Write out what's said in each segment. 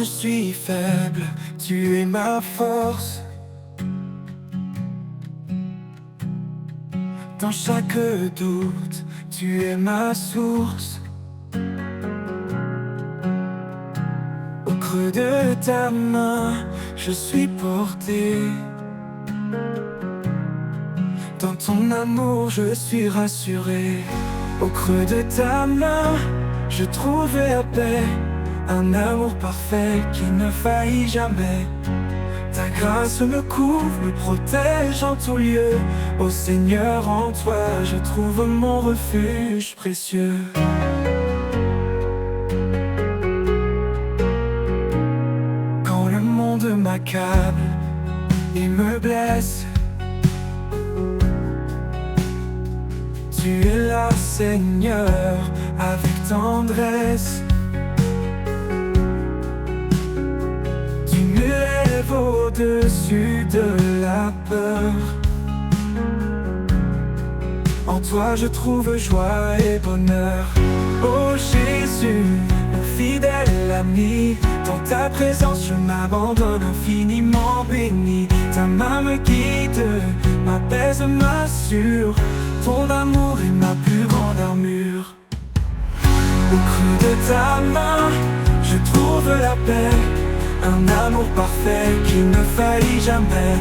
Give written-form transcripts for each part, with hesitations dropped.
suis faible, tu es ma force. Dans chaque doute, tu es ma source. Au creux de ta main, je suis porté. Dans ton amour, je suis rassuré. Au creux de ta main, je trouve la paix. Un amour parfait qui ne faillit jamais. Ta grâce me couvre, me protège en tout lieu. Ô Seigneur, en toi, je trouve mon refuge précieux. Quand le monde m'accable et me blesse, tu es là, Seigneur, avec tendresse. Tu m'élèves au-dessus de la peur. En toi je trouve joie et bonheur. Oh Jésus, mon fidèle ami, dans ta présence je m'abandonne infiniment béni. Ta main me guide, m'apaise, m'assure. Ton amour est ma plus grande armure. Au creux de ta main, je trouve la paix. Un amour parfait qui ne faillit jamais.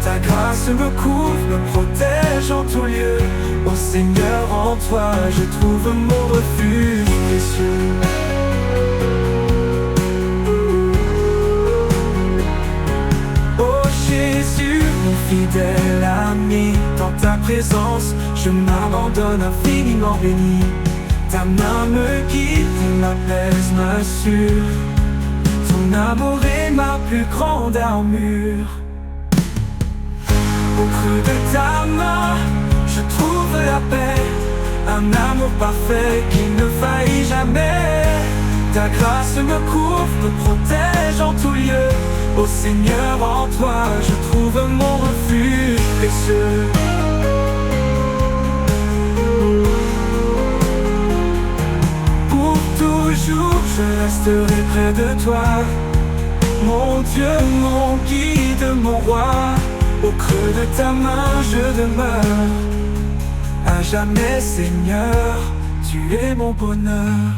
Ta grâce me couvre, me protège en tout lieu. Ô Seigneur, en toi, je trouve mon refuge précieux. Oh Jésus, mon fidèle ami, dans ta présence, je m'abandonne infiniment béni. Ta main me guide, m'apaise, m'assure. Ton amour est ma plus grande armure. Au creux de ta main, je trouve la paix. Un amour parfait qui ne faillit jamais. Ta grâce me couvre, me protège en tout lieu. Ô Seigneur, en toi, je trouve mon refuge précieux. Pour toujours, je resterai près de toi. Mon Dieu, mon guide, mon roi. Au creux de ta main, je demeure. À jamais, Seigneur, tu es mon bonheur.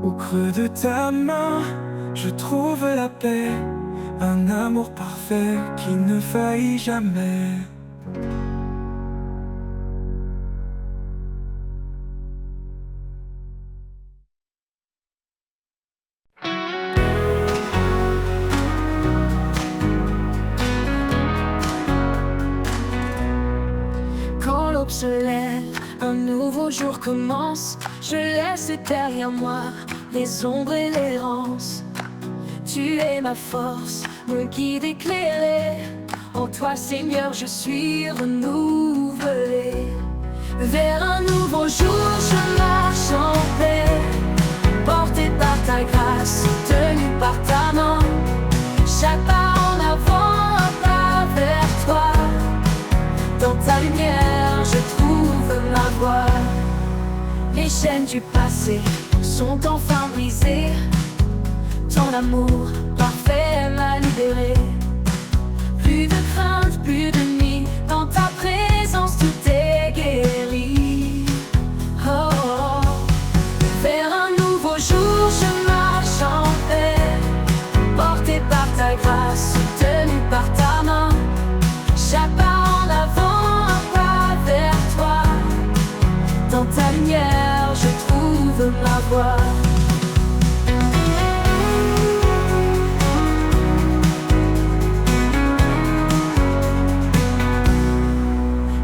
Au creux de ta main, je trouve la paix. Un amour parfait qui ne faillit jamais. Quand l'aube se lève, un nouveau jour commence. Je laisse derrière moi les ombres et l'errance. Tu es ma force, mon guide éclairé. En toi, Seigneur, je suis renouvelé. Vers un nouveau jour, je marche en paix. Porté par ta grâce, soutenu par ta main. Chaque pas en avant, un pas vers toi. Dans ta lumière, je trouve ma voie. Les chaînes du passé sont enfin brisées. Ton amour parfait m'a libéré. Plus de crainte, plus de nuit. Dans ta présence, tout est guéri. Oh, oh. Vers un nouveau jour, je marche en paix. Porté par ta grâce, soutenu par ta main. Chaque pas en avant, un pas vers toi. Dans ta lumière, je trouve ma voie.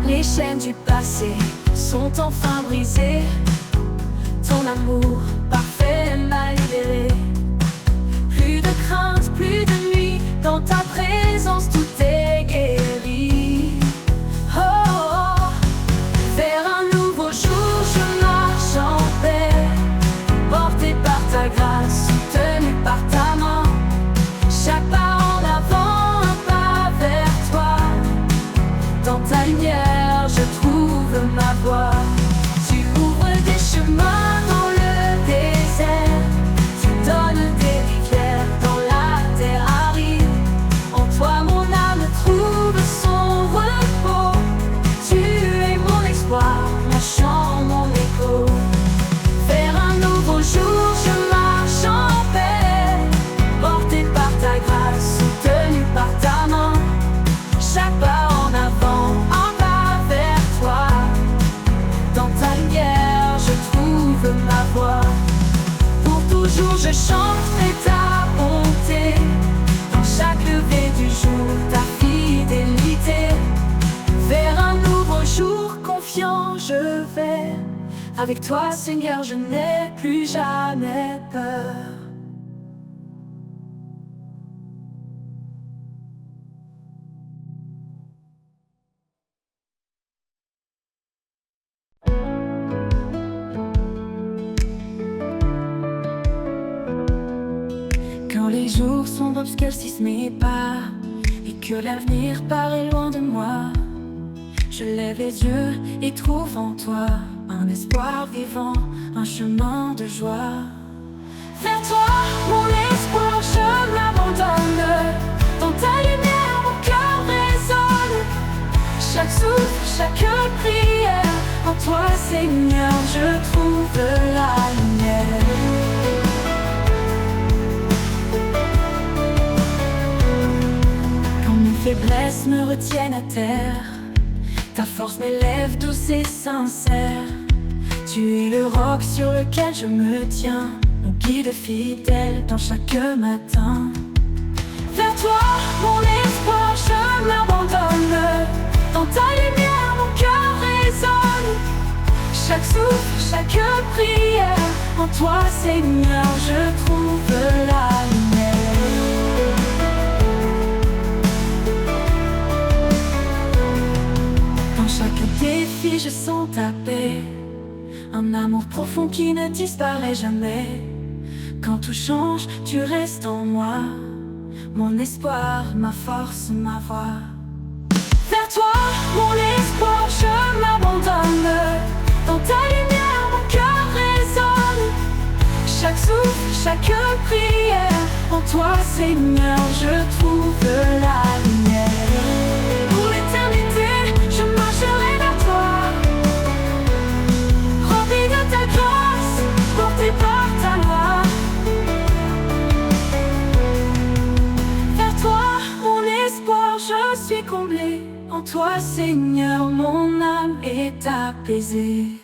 Les chaînes du passé sont enfin brisées. Ton amour parfait m'a libéré. Plus de crainte, plus de nuit. Dans ta présence, tout est guéri. Oh, oh. Vers un nouveau jour, je marche en paix. Porté par ta grâce, soutenu par ta main. jour je chanterai ta bonté, dans chaque lever du jour ta fidélité. Vers un nouveau jour confiant je vais, avec toi Seigneur je n'ai plus jamais peur. Quand les jours sombres obscurcissent mes pas et que l'avenir paraît loin de moi, je lève les yeux et trouve en toi un espoir vivant, un chemin de joie. Vers toi, mon espoir, je m'abandonne. Dans ta lumière, mon cœur résonne. Chaque souffle, chaque prière, en toi, Seigneur, je trouve la lumière. Quand mes faiblesses me retiennent à terre, ta force m'élève douce et sincère. Tu es le roc sur lequel je me tiens, mon guide fidèle dans chaque matin. Vers toi, mon espoir, je m'abandonne. Dans ta lumière, mon cœur résonne. Chaque souffle, chaque prière, en toi, Seigneur, je trouve la lumière. Dans chaque défi, je sens ta paix, un amour profond qui ne disparaît jamais. Quand tout change, tu restes en moi, mon espoir, ma force, ma voix. Vers toi, mon espoir, je m'abandonne. Dans ta lumière, mon cœur résonne. Chaque souffle, chaque prière, en toi, Seigneur, je trouve la lumière. Pour l'éternité, je marcherai vers toi, rempli de ta grâce, porté par ta loi. Vers toi, mon espoir, je suis comblé. En toi, Seigneur, mon âme est apaisée.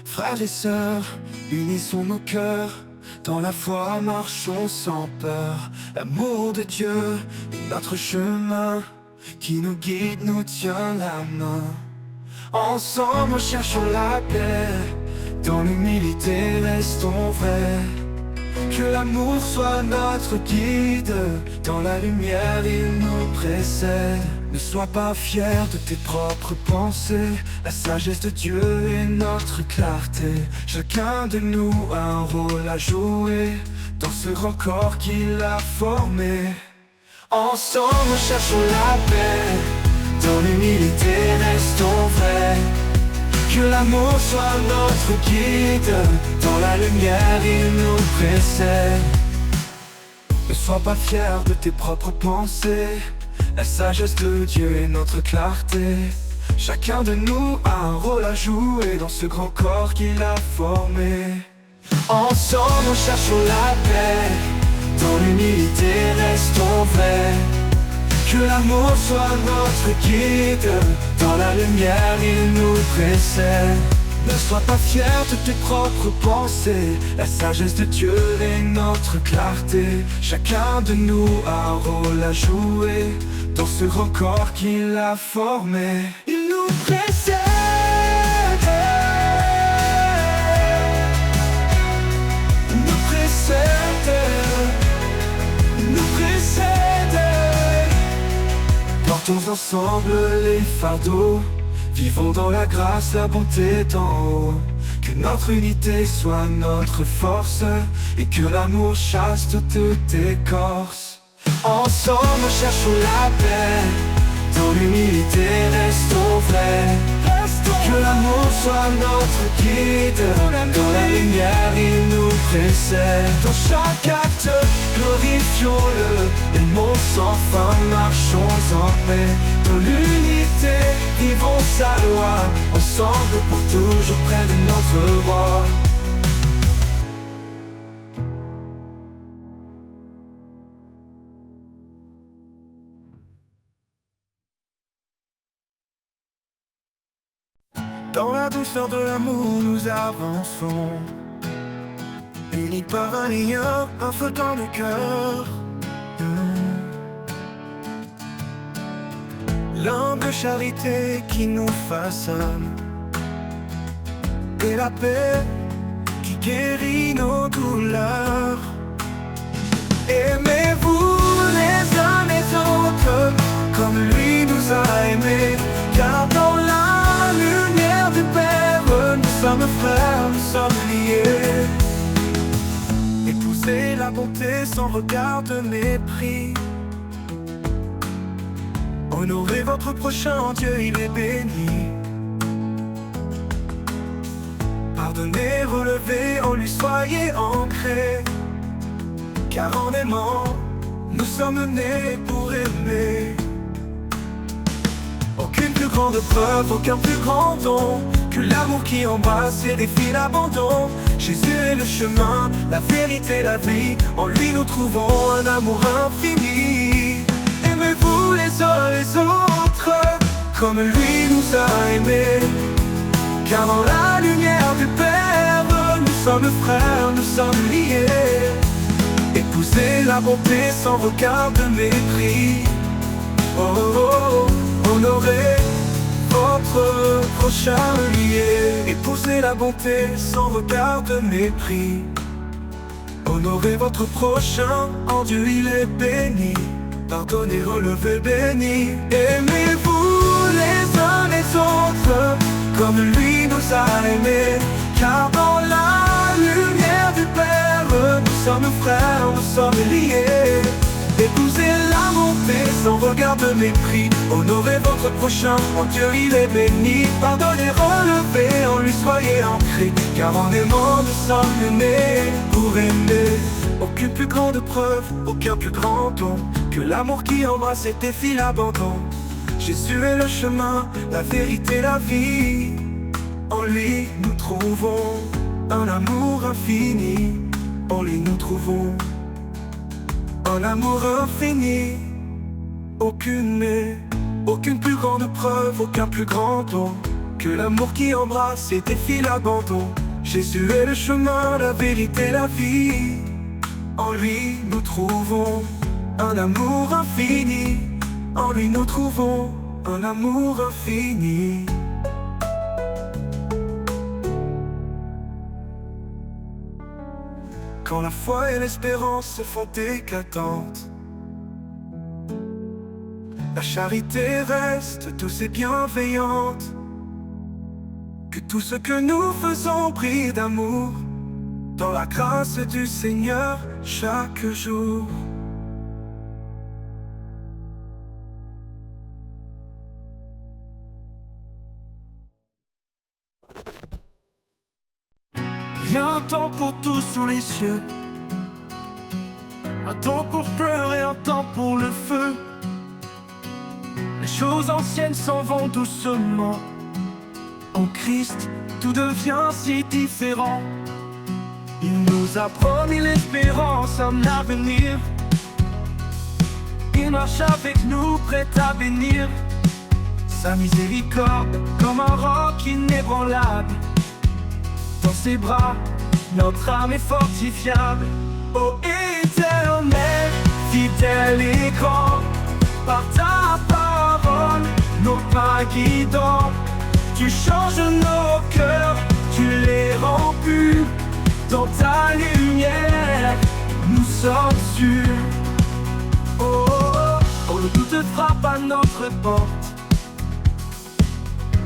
Frères et sœurs, unissons nos cœurs, dans la foi marchons sans peur. L'amour de Dieu est notre chemin, qui nous guide, nous tient la main. Ensemble cherchons la paix, dans l'humilité restons vrais. Que l'amour soit notre guide, dans la lumière il nous précède. Ne sois pas fier de tes propres pensées, la sagesse de Dieu est notre clarté. Chacun de nous a un rôle à jouer, dans ce grand corps qu'il a formé. Ensemble cherchons la paix, dans l'humilité restons vrais. Que l'amour soit notre guide, dans la lumière il nous précède. Ne sois pas fier de tes propres pensées, la sagesse de Dieu est notre clarté. Chacun de nous a un rôle à jouer, dans ce grand corps qu'il a formé. Ensemble cherchons la paix, dans l'humilité restons vrais. Que l'amour soit notre guide, dans la lumière il nous précède. Ne sois pas fier de tes propres pensées, la sagesse de Dieu est notre clarté. Chacun de nous a un rôle à jouer, dans ce grand corps qu'il a formé. Il nous précède, il nous précède, il nous précède. Portons ensemble les fardeaux, vivons dans la grâce, la bonté d'en haut. Que notre unité soit notre force, et que l'amour chasse toute écorce. Ensemble cherchons la paix, dans l'humilité restons vrais. Que l'amour soit notre guide, dans la lumière il nous précède. Dans chaque acte, glorifions-le, aimons sans fin, marchons en paix. paix, dans l'unité, vivons sa loi, ensemble pour toujours près de notre roi. Dans la douceur de l'amour, nous avançons, unis par un lien, un feu dans le cœur. L'humble charité qui nous façonne, et la paix qui guérit nos douleurs. Aimez-vous les uns les autres, comme lui nous a aimés, car dans la lumière du Père, nous sommes frères, nous sommes liés. Épousez la bonté sans regard de mépris. Honorez votre prochain, Dieu il est béni. Pardonnez, relevez, en lui soyez ancrés. Car en aimant, nous sommes nés pour aimer. Aucune plus grande preuve, aucun plus grand don que l'amour qui embrasse et défie l'abandon. Jésus est le chemin, la vérité, la vie. En lui nous trouvons un amour infini. Aimez-vous les uns les autres, comme lui nous a aimés. Car dans la lumière du Père, nous sommes frères, nous sommes liés. Épousez la bonté sans regard de mépris. Oh, oh, oh, honorez votre prochain lié. Épousez la bonté sans regard de mépris. Honorez votre prochain, en Dieu il est béni. Pardonnez, relevez, béni. Aimez-vous les uns les autres, comme lui nous a aimés. Car dans la lumière du Père, nous sommes frères, nous sommes liés. Épousez la bonté sans regard de mépris. Honorez votre prochain, en Dieu il est béni. Pardonnez, relevez, en lui soyez ancrés. Car en aimant nous sommes nés pour aimer. Aucune plus grande preuve, aucun plus grand don que l'amour qui embrasse et défie l'abandon. Jésus est le chemin, la vérité, la vie. En lui nous trouvons un amour infini. En lui nous trouvons un amour infini. Aucune plus grande preuve, aucun plus grand don que l'amour qui embrasse et défie l'abandon. Jésus est le chemin, la vérité, la vie. En lui nous trouvons un amour infini. En lui nous trouvons un amour infini. Quand la foi et l'espérance se font éclatantes, la charité reste douce et bienveillante. Que tout ce que nous faisons brille d'amour dans la grâce du Seigneur chaque jour. Il y a un temps pour tout sous les cieux, un temps pour pleurer, un temps pour le feu. Les choses anciennes s'en vont doucement. En Christ, tout devient si différent. Il nous a promis l'espérance, un avenir. Il marche avec nous, prêt à bénir. Sa miséricorde, comme un roc inébranlable. Dans ses bras, notre âme est fortifiable. Ô Éternel, fidèle et grand, par ta parole, nos pas guidants. Tu changes nos cœurs, tu les rends purs. Dans ta lumière, nous sommes sûrs. Oh, oh, oh, quand le doute frappe à notre porte,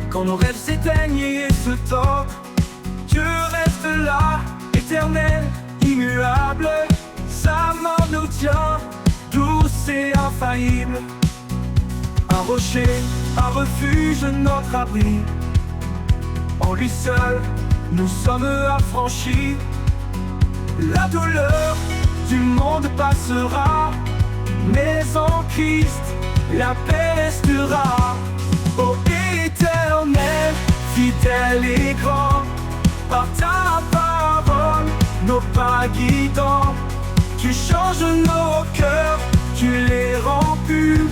quand nos rêves s'éteignent et se tordent, Dieu reste là, éternel, immuable. Sa main nous tient, douce et infaillible. Un rocher, un refuge, notre abri. En lui seul, nous sommes affranchis. La douleur du monde passera, mais en Christ, la paix restera. Ô Éternel, fidèle et grand, par ta parole, nos pas guidants, tu changes nos cœurs, tu les rends purs.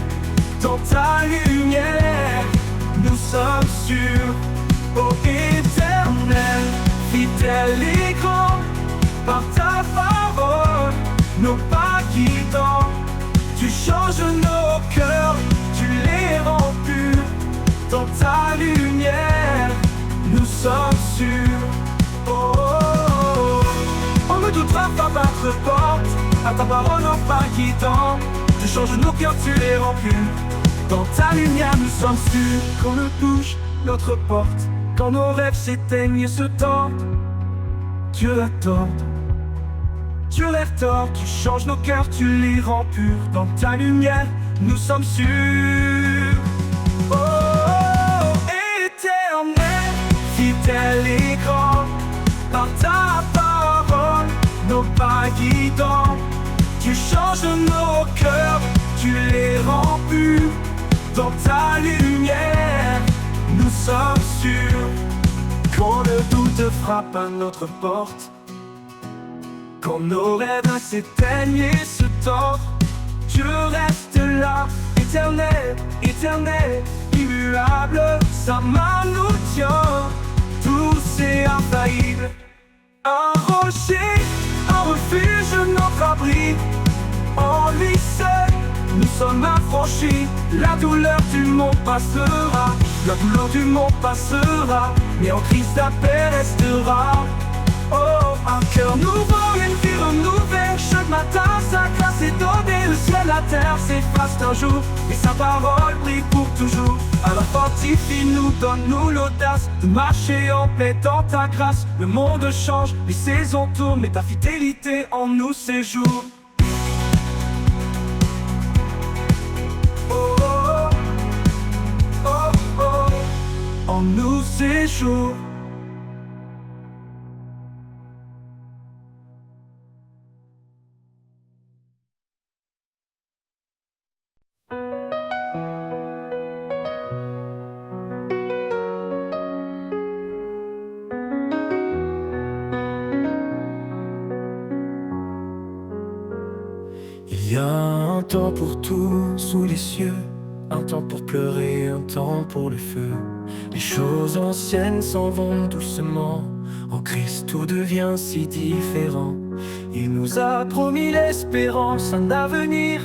Dans ta lumière, nous sommes sûrs. Ô Éternel, fidèle et grand, par ta parole, nos pas guidants, tu changes nos cœurs, tu les rends purs. Dans ta lumière, nous sommes sûrs. Oh, oh, oh. On ne doutera pas battre porte, à ta parole nos pas guidants, tu changes nos cœurs, tu les rends purs. Dans ta lumière, nous sommes sûrs. Qu'on ne touche notre porte, quand nos rêves s'éteignent et se tordent, Dieu a tort, Dieu a tort, tu changes nos cœurs, tu les rends purs. Dans ta lumière, nous sommes sûrs. Oh, oh, oh, Éternel, fidèle et grand, par ta parole, nos pas guidants, tu changes nos cœurs, tu les rends purs. Dans ta lumière, nous sommes sûrs. Quand le doute frappe à notre porte, quand nos rêves s'éteignent et se tordent, Dieu reste là, éternel, éternel, immuable. Sa main nous tient, douce et infaillible. Un rocher, un refuge, notre abri. En lui seul, nous sommes affranchis. La douleur du monde passera, la douleur du monde passera, mais en Christ la paix restera. Oh, un cœur nouveau, une vie renouvelée. Chaque matin, sa grâce est donnée. Le ciel, la terre s'effacent un jour, et sa parole brille pour toujours. Alors fortifie-nous, donne-nous l'audace de marcher en paix dans ta grâce. Le monde change, les saisons tournent, mais ta fidélité en nous séjourne. En nous séjourne. Il y a un temps pour tout sous les cieux, un temps pour pleurer, un temps pour le feu. Les choses anciennes s'en vont doucement, en Christ tout devient si différent. Il nous a promis l'espérance, un avenir,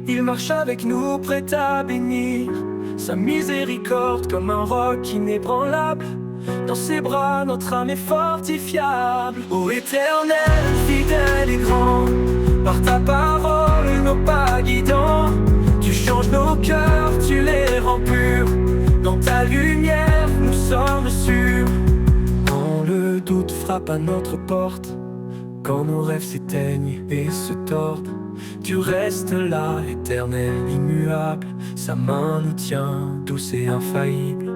il marche avec nous prêt à bénir. Sa miséricorde comme un roc inébranlable, dans ses bras notre âme est fortifiable. Ô Éternel, fidèle et grand, par ta parole nos pas guidants, tu changes nos cœurs, tu les rends purs. Dans ta lumière, nous sommes sûrs. Quand le doute frappe à notre porte, quand nos rêves s'éteignent et se tordent, tu restes là, éternel, immuable. Sa main nous tient, douce et infaillible.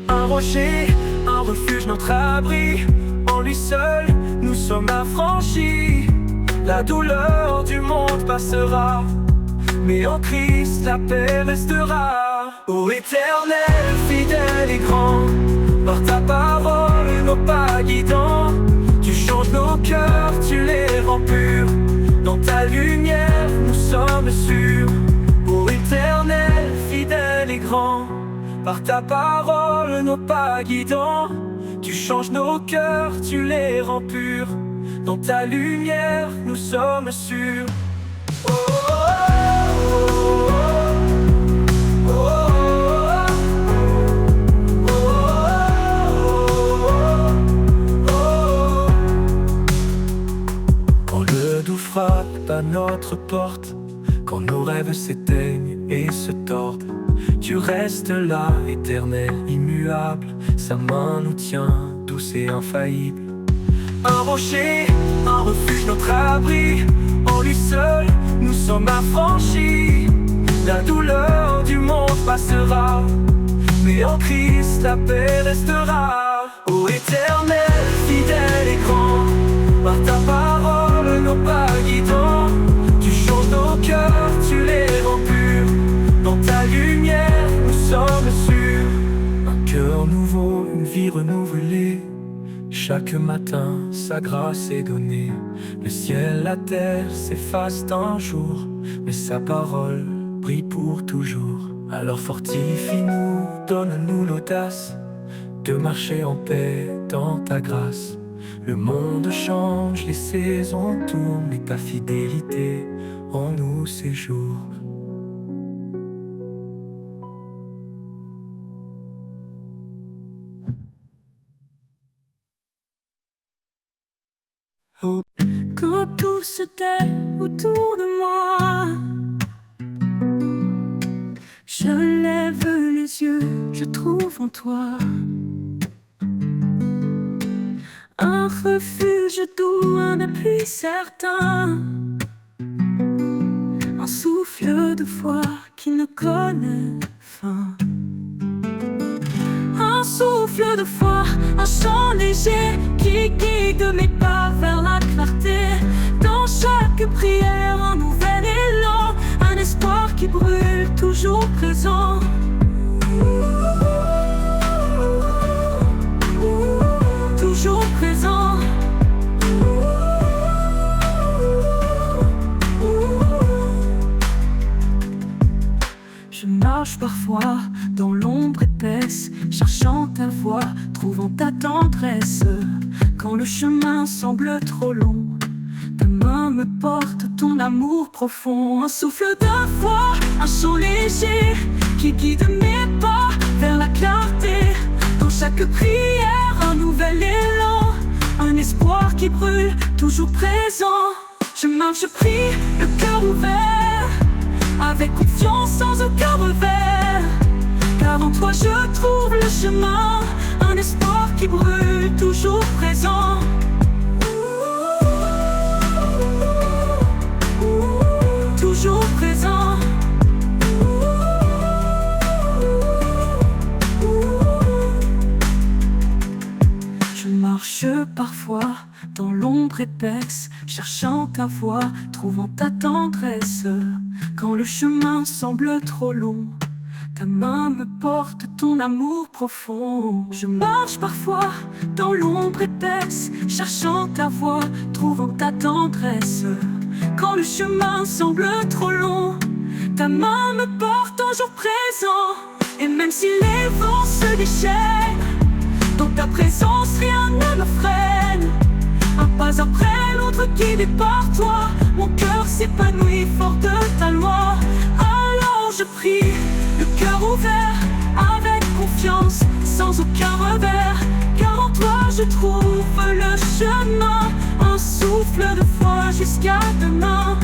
Un rocher, un refuge, notre abri. En lui seul, nous sommes affranchis. La douleur du monde passera, mais en Christ la paix restera. Ô Éternel, fidèle et grand, par ta parole nos pas guidants, tu changes nos cœurs, tu les rends purs. Dans ta lumière, nous sommes sûrs. Ô Éternel, fidèle et grand, par ta parole nos pas guidants, tu changes nos cœurs, tu les rends purs. Dans ta lumière, nous sommes sûrs. Oh, oh, oh, oh, oh, oh. Quand le doute frappe à notre porte, quand nos rêves s'éteignent et se tordent, tu restes là, éternel, immuable. Sa main nous tient, douce et infaillible. Un rocher, un refuge, notre abri. En lui seul, nous sommes affranchis. La douleur du monde passera, mais en Christ la paix restera. Ô Éternel, fidèle et grand, par ta parole nos pas guidants, tu changes nos cœurs, tu les rends purs. Dans ta lumière ta grâce est donnée. Le ciel, la terre s'effacent un jour, mais sa parole brille pour toujours. Alors fortifie-nous, donne-nous l'audace de marcher en paix dans ta grâce. Le monde change, les saisons tournent, mais ta fidélité en nous séjourne. Oh. Quand tout se tait autour de moi, je lève les yeux, je trouve en toi un refuge doux, un appui certain, un souffle de foi qui ne connaît fin. Un souffle de foi, un chant léger qui guide mes pas vers la clarté. Dans chaque prière, un nouvel élan, un espoir qui brûle, toujours présent. Toujours présent. Je marche parfois dans l'ombre épaisse, cherchant ta voix, trouvant ta tendresse. Quand le chemin semble trop long, ta main me porte, ton amour profond. Un souffle de foi, un chant léger qui guide mes pas vers la clarté. Dans chaque prière, un nouvel élan, un espoir qui brûle, toujours présent. Je marche, je prie, le cœur ouvert, avec confiance, sans aucun revers. Car en toi je trouve le chemin, un espoir qui brûle, toujours présent. Toujours présent. Je marche parfois dans l'ombre épaisse, cherchant ta voix, trouvant ta tendresse. Quand le chemin semble trop long, ta main me porte, ton amour profond. Je marche parfois dans l'ombre épaisse, cherchant ta voix, trouvant ta tendresse. Quand le chemin semble trop long, ta main me porte, toujours présent. Et même si les vents se déchaînent, dans ta présence rien ne me freine. Un pas après l'autre guidé par toi, mon cœur s'épanouit fort de ta loi. Alors je prie, le cœur ouvert, avec confiance, sans aucun revers. Car en toi je trouve le chemin, un souffle de foi jusqu'à demain.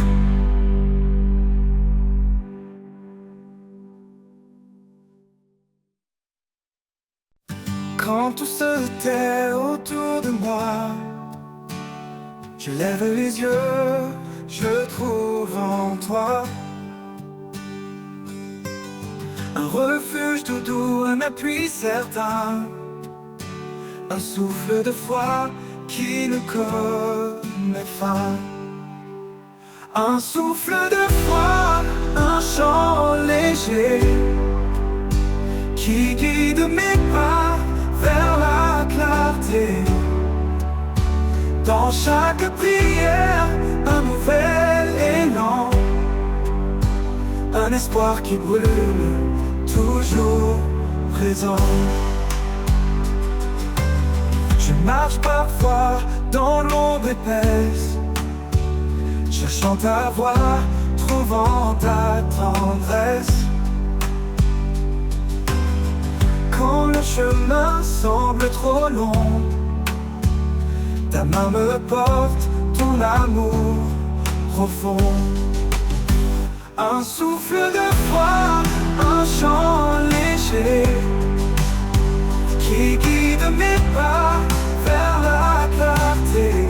Quand tout se tait autour de moi, je lève les yeux, je trouve en toi un refuge tout doux, un appui certain, un souffle de foi qui ne connaît fin. Un souffle de foi, un chant léger qui guide mes pas vers la clarté. Dans chaque prière, un nouvel élan, un espoir qui brûle, toujours présent. Je marche parfois dans l'ombre épaisse, cherchant ta voix, trouvant ta tendresse. Quand le chemin semble trop long, ta main me porte, ton amour profond. Un souffle de foi, un chant léger qui guide mes pas vers la clarté.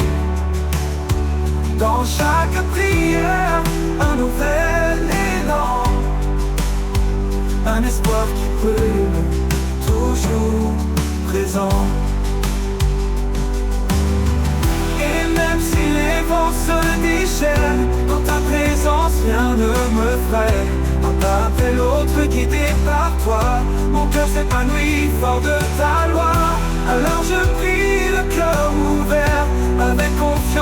Dans chaque prière, un nouvel élan, un espoir qui brûle, toujours présent. Et même si les vents se déchaînent, dans ta présence rien ne me freine. Un pas après l'autre guidé par toi, mon cœur s'épanouit fort de ta loi. Alors je prie, le cœur ouvert, avec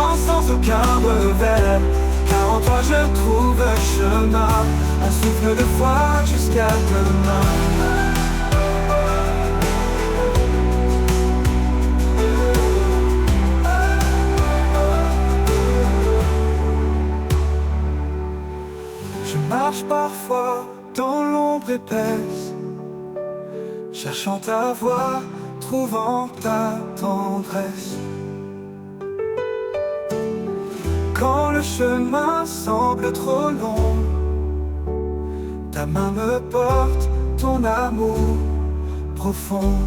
confiance sans aucun revers. Car en toi je trouve un chemin, un souffle de foi jusqu'à demain. Je marche parfois dans l'ombre épaisse, cherchant ta voix, trouvant ta tendresse. Quand le chemin semble trop long, ta main me porte, ton amour profond.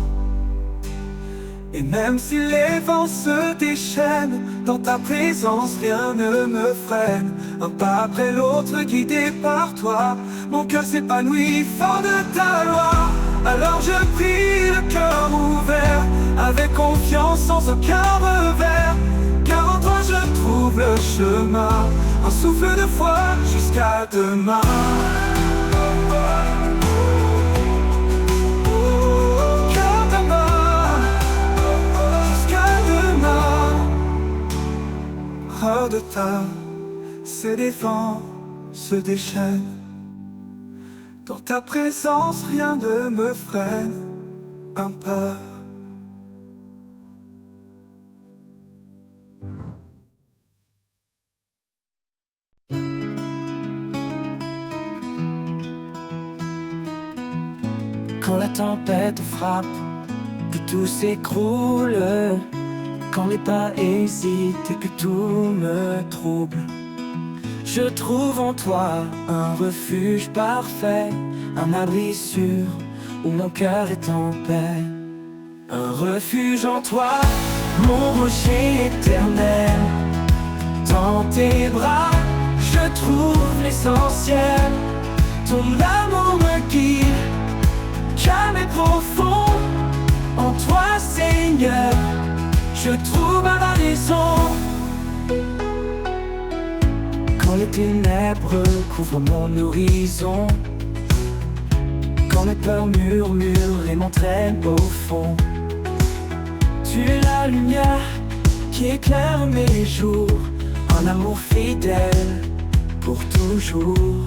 Et même si les vents se déchaînent, dans ta présence rien ne me freine. Un pas après l'autre guidé par toi, mon cœur s'épanouit fort de ta loi. Alors je prie le cœur ouvert, avec confiance sans aucun revers. Car en toi je trouve le chemin, un souffle de foi jusqu'à demain. Hors de ta, ces vents se déchaînent. Dans ta présence, rien ne me freine un pas. Quand la tempête frappe, que tout s'écroule, quand les pas hésitent et que tout me trouble, je trouve en toi un refuge parfait, un abri sûr où mon cœur est en paix. Un refuge en toi, mon rocher éternel. Dans tes bras, je trouve l'essentiel. Ton amour me guide, calme et profond. En toi, Seigneur, je trouve ma raison. Quand les ténèbres couvrent mon horizon, quand mes peurs murmurent et m'entraînent au fond, tu es la lumière qui éclaire mes jours, un amour fidèle pour toujours.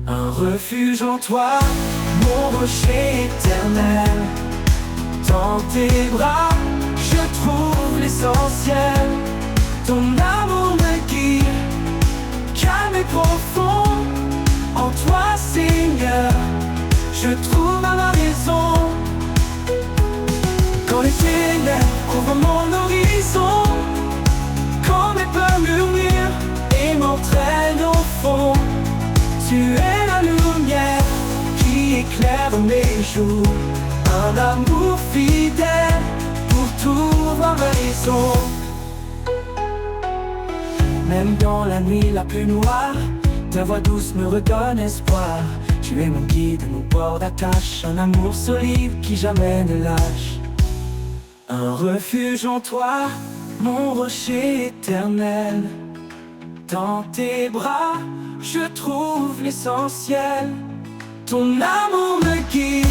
Un refuge en toi, mon rocher éternel. Dans tes bras, je trouve l'essentiel. Ton amour me guide, calme et profond. En toi, Seigneur, je trouve ma raison. Quand les ténèbres couvrent mon horizon, quand mes peurs murmurent et m'entraînent au fond, tu es la lumière qui éclaire mes jours, un amour fidèle pour tout ma raison. Même dans la nuit la plus noire, ta voix douce me redonne espoir. Tu es mon guide, mon port d'attache, un amour solide qui jamais ne lâche. Un refuge en toi, mon rocher éternel. Dans tes bras, je trouve l'essentiel. Ton amour me guide,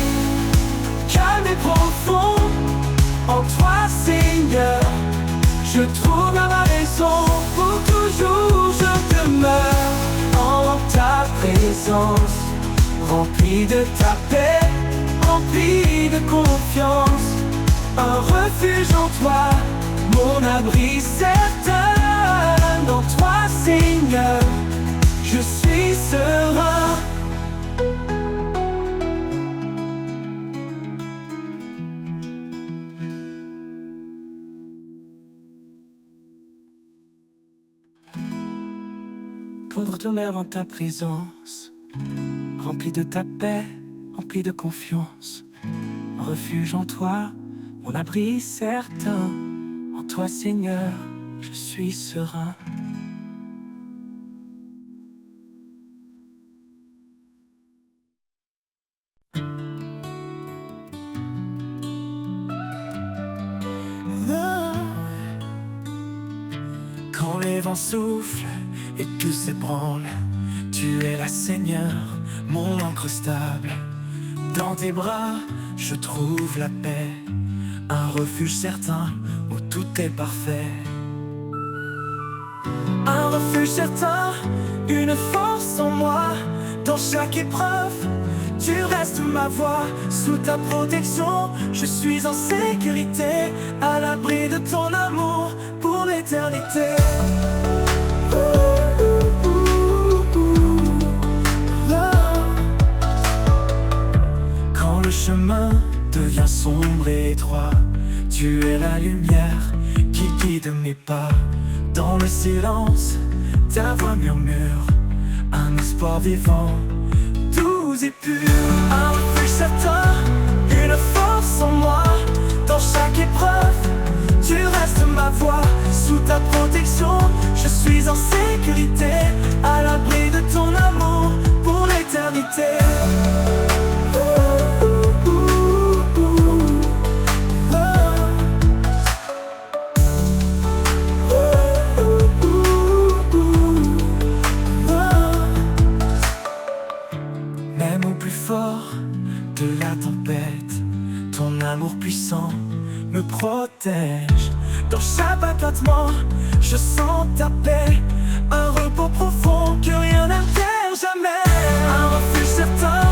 calme et profond. En toi, Seigneur, je trouve ma raison. Pour toujours je demeure en ta présence, rempli de ta paix, rempli de confiance. Un refuge en toi, mon abri certain. En toi, Seigneur, je suis serein. Pour demeurer en ta présence, rempli de ta paix, rempli de confiance. Un refuge en toi, mon abri certain. En toi, Seigneur, je suis serein. Quand les vents soufflent et tout s'ébranle, tu es la Seigneur, mon ancre stable. Dans tes bras, je trouve la paix, un refuge certain où tout est parfait. refuge certain, une force en moi. Dans chaque épreuve, tu restes ma voix. Sous ta protection, je suis en sécurité, à l'abri de ton amour pour l'éternité. Quand le chemin devient sombre et étroit, tu es la lumière qui guide mes pas. Dans le silence, ta voix murmure un espoir vivant, doux et pur. Un refuge certain, une force en moi. Dans chaque épreuve, tu restes ma voix. Sous ta protection, je suis en sécurité, à l'abri de ton amour pour l'éternité. De la tempête, ton amour puissant me protège. Dans chaque battement, je sens ta paix, un repos profond que rien n'altère jamais. Un refuge certain,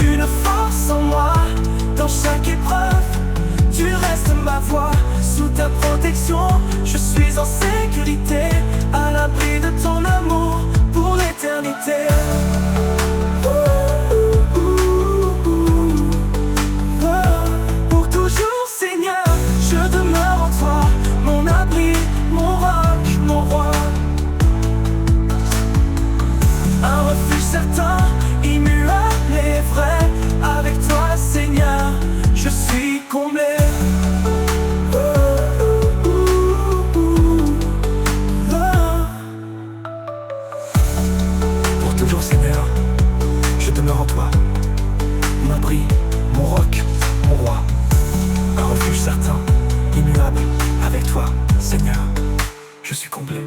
une force en moi. Dans chaque épreuve, tu restes ma voix. Sous ta protection, je suis en sécurité, à l'abri de ton amour pour l'éternité. Immuable et vrai, avec toi Seigneur, je suis comblé. Pour toujours Seigneur, je demeure en toi, mon abri, mon roc, mon roi. Un refuge certain, immuable, avec toi Seigneur, je suis comblé.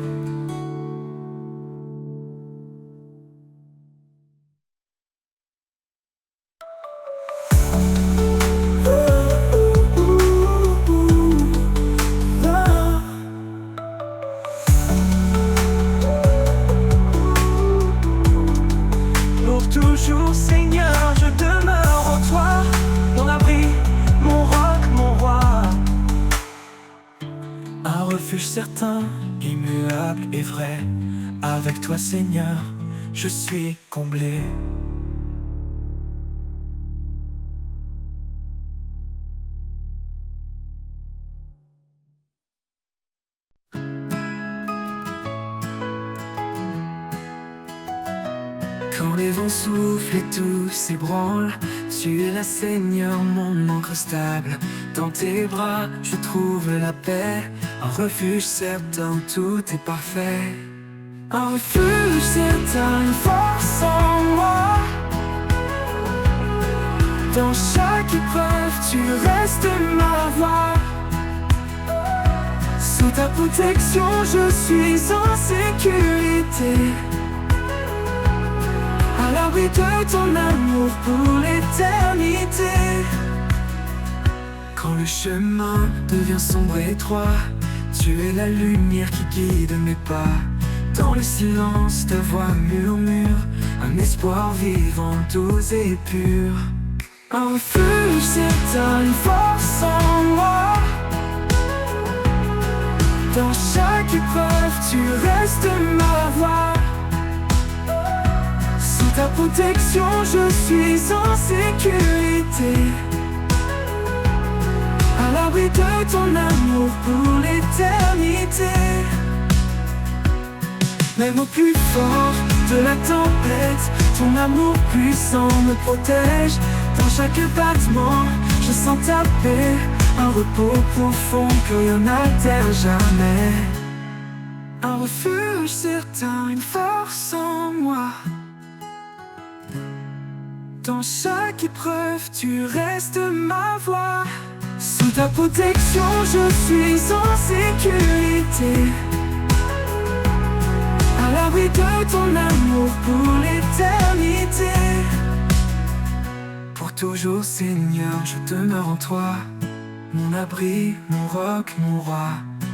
Toujours Seigneur, je demeure en toi, mon abri, mon roc, mon roi. Un refuge certain, immuable et vrai, avec toi Seigneur, je suis comblé. Quand les vents soufflent et tout s'ébranle, tu es là Seigneur, mon ancre stable. Dans tes bras, je trouve la paix, un refuge certain, tout est parfait. Un refuge certain, une force en moi. Dans chaque épreuve, tu restes ma voix. Sous ta protection, je suis en sécurité, à l'abri de ton amour pour l'éternité. Quand le chemin devient sombre et étroit, tu es la lumière qui guide mes pas. Dans le silence, ta voix murmure un espoir vivant, doux et pur. Un refuge certain, une force en moi. Dans chaque épreuve, tu restes ma voix. Sous ta protection, je suis en sécurité, à l'abri de ton amour pour l'éternité. Même au plus fort de la tempête, ton amour puissant me protège. Dans chaque battement, je sens ta paix, un repos profond que rien n'altère jamais. Un refuge certain, une force en moi. Dans chaque épreuve, tu restes ma voix. Sous ta protection, je suis en sécurité, à l'abri de ton amour pour l'éternité. Pour toujours, Seigneur, je demeure en toi, mon abri, mon roc, mon roi.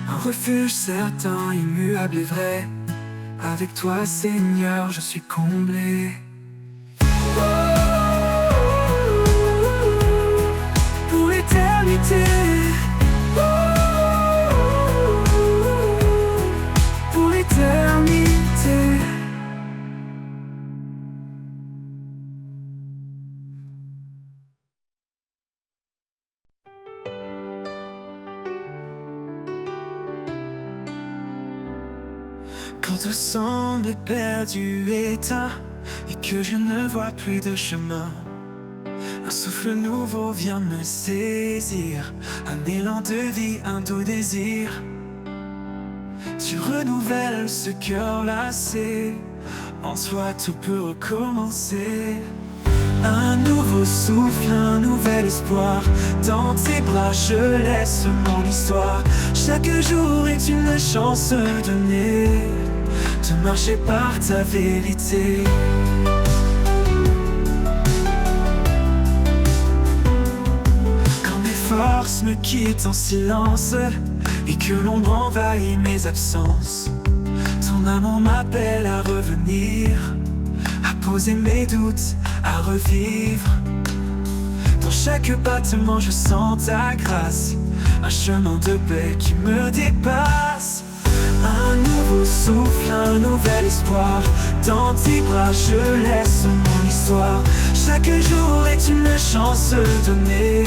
Un refuge certain, immuable et vrai, Avec toi, Seigneur, je suis comblé. Pour l'éternité. Pour l'éternité. Quand tout semble perdu, éteint, et que je ne vois plus de chemin, un souffle nouveau vient me saisir, un élan de vie, un doux désir. Tu renouvelles ce cœur lassé, en toi tout peut recommencer. Un nouveau souffle, un nouvel espoir, dans tes bras je laisse mon histoire. Chaque jour est une chance donnée de marcher par ta vérité. Quand mes forces me quittent en silence et que l'ombre envahit mes absences, ton amour m'appelle à revenir, à poser mes doutes, à revivre. Dans chaque battement je sens ta grâce, un chemin de paix qui me dépasse. Un nouveau souffle, un nouvel espoir, dans tes bras je laisse mon histoire. Chaque jour est une chance donnée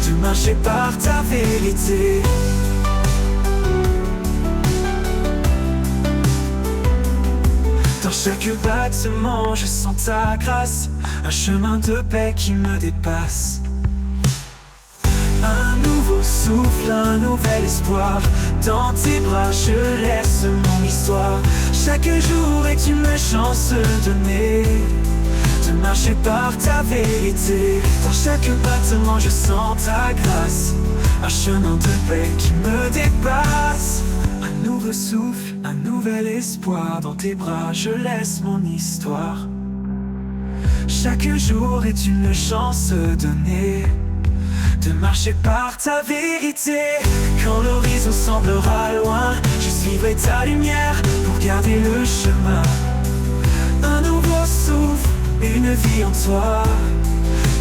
de marcher par ta vérité. Dans chaque battement je sens ta grâce, un chemin de paix qui me dépasse. Un nouveau souffle, un nouvel espoir, dans tes bras je laisse mon histoire. Chaque jour est une chance donnée de marcher par ta vérité. Dans chaque battement je sens ta grâce, un chemin de paix qui me dépasse. Un nouveau souffle, un nouvel espoir, dans tes bras je laisse mon histoire. Chaque jour est une chance donnée de marcher par ta vérité. Quand l'horizon semblera loin, je suivrai ta lumière pour garder le chemin. Un nouveau souffle, une vie en toi,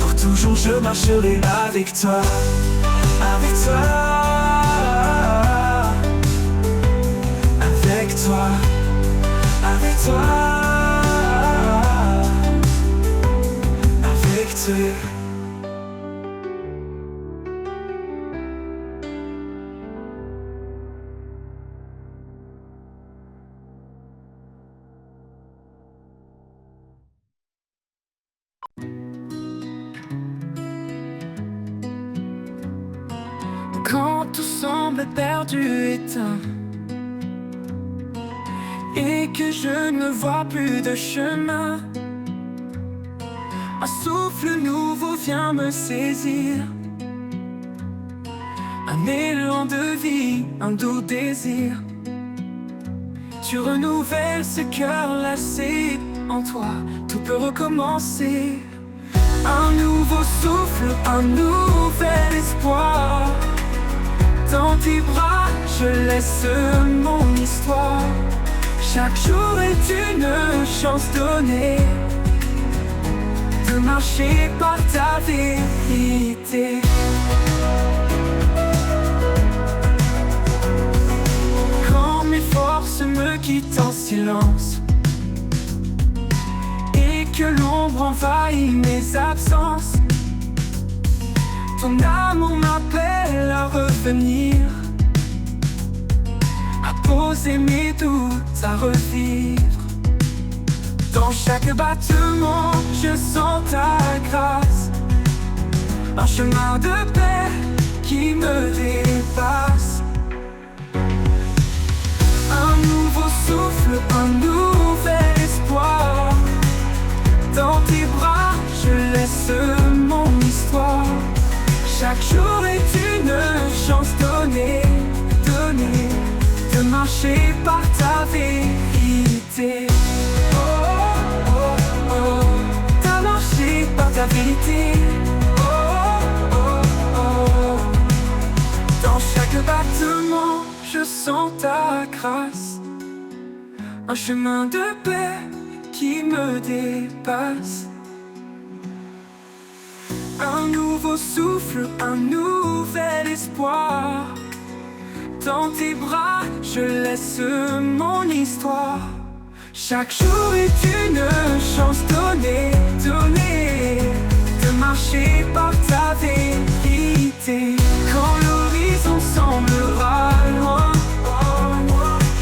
pour toujours je marcherai avec toi. Avec toi, avec toi, avec toi, avec toi. Quand tout semble perdu, éteint, et que je ne vois plus de chemin, un souffle nouveau vient me saisir, un élan de vie, un doux désir. Tu renouvelles ce cœur lassé, en toi tout peut recommencer. Un nouveau souffle, un nouvel espoir, dans tes bras je laisse mon histoire. Chaque jour est une chance donnée de marcher par ta vérité. Quand mes forces me quittent en silence et que l'ombre envahit mes absences, ton amour m'appelle à revenir, à poser mes doutes, à revivre. Dans chaque battement, je sens ta grâce, un chemin de paix qui me dépasse. Un nouveau souffle, un nouvel espoir, dans tes bras, je laisse mon histoire. Chaque jour est une chance donnée, donnée, de marcher par ta vérité. Oh, oh, oh, t'as marché par ta vérité. Oh, oh, oh, dans chaque battement, je sens ta grâce, un chemin de paix qui me dépasse. Un nouveau souffle, un nouvel espoir. Dans tes bras, je laisse mon histoire. Chaque jour est une chance donnée de marcher par ta vérité. Quand l'horizon semblera loin,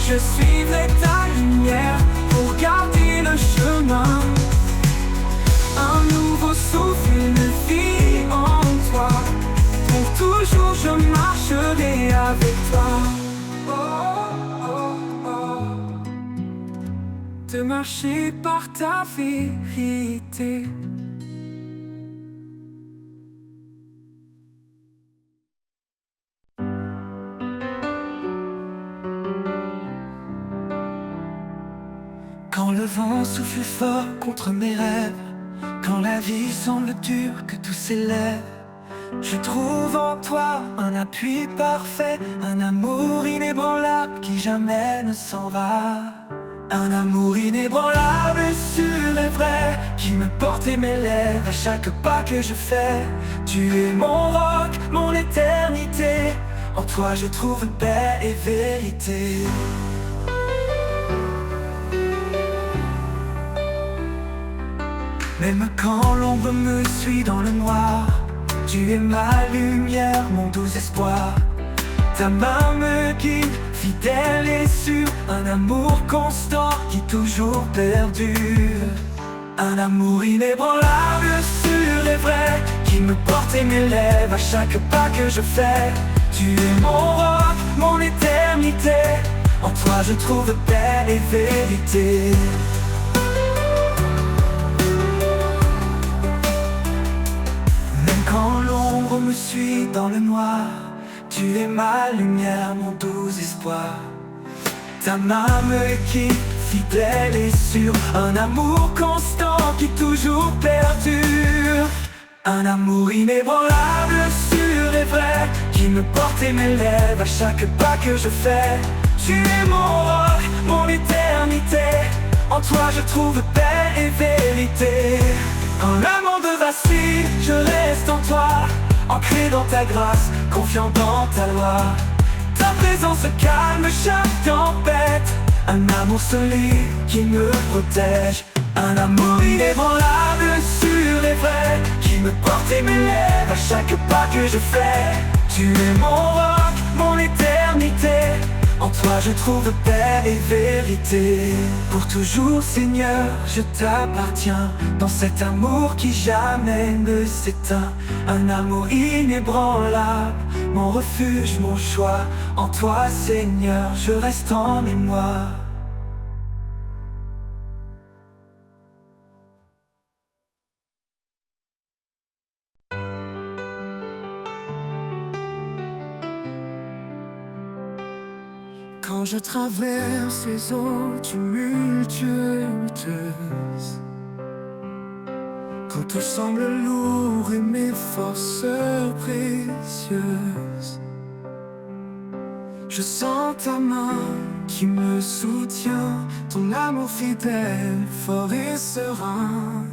je suivrai ta lumière pour garder le chemin. Un nouveau souffle, une vie en toi. Pour toujours je marcherai avec toi. De marcher par ta vérité. Quand le vent souffle fort contre mes rêves, quand la vie semble dure, que tout s'élève, je trouve en toi un appui parfait, un amour inébranlable qui jamais ne s'en va. Un amour inébranlable, sûr et vrai, qui me porte et m'élève à chaque pas que je fais. Tu es mon roc, mon éternité, en toi je trouve paix et vérité. Même quand l'ombre me suit dans le noir, tu es ma lumière, mon doux espoir. Ta main me guide, fidèle et sûre, un amour constant qui toujours perdure. Un amour inébranlable, sûr et vrai, qui me porte et m'élève à chaque pas que je fais. Tu es mon roc, mon éternité, en toi je trouve paix et vérité. Quand l'ombre me suit dans le noir, tu es ma lumière, mon doux espoir. Ta main me guide, fidèle et sûre, un amour constant qui toujours perdure. Un amour inébranlable, sûr et vrai, qui me porte et m'élève à chaque pas que je fais. Tu es mon roc, mon éternité, en toi je trouve paix et vérité. Quand le monde vacille, je reste en toi, ancré dans ta grâce, confiant dans ta loi. Ta présence calme chaque tempête, un amour solide qui me protège. Un amour inébranlable, sûr et vrai, qui me porte et m'élève à chaque pas que je fais. Tu es mon roc, mon éternité, en toi je trouve paix et vérité. Pour toujours Seigneur, je t'appartiens, dans cet amour qui jamais ne s'éteint. Un amour inébranlable, mon refuge, mon choix. En toi Seigneur, je reste en mémoire. Quand je traverse les eaux tumultueuses, quand tout semble lourd et mes forces précieuses, je sens ta main qui me soutient, ton amour fidèle, fort et serein.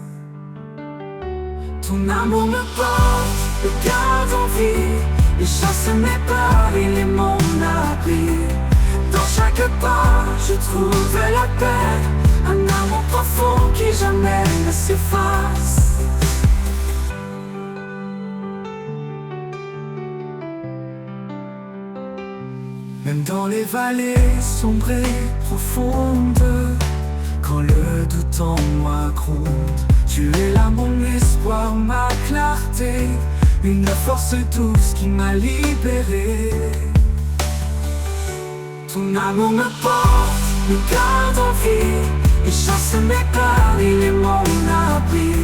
Ton amour me porte, me garde en vie, il chasse mes peurs, il est mon abri. Dans chaque pas, je trouve la paix, un amour profond qui jamais ne s'efface. Même dans les vallées sombres et profondes, quand le doute en moi gronde, tu es là mon espoir, ma clarté, une force douce qui m'a libéré. Ton amour me porte, me garde en vie, il chasse mes peurs, il est mon abri.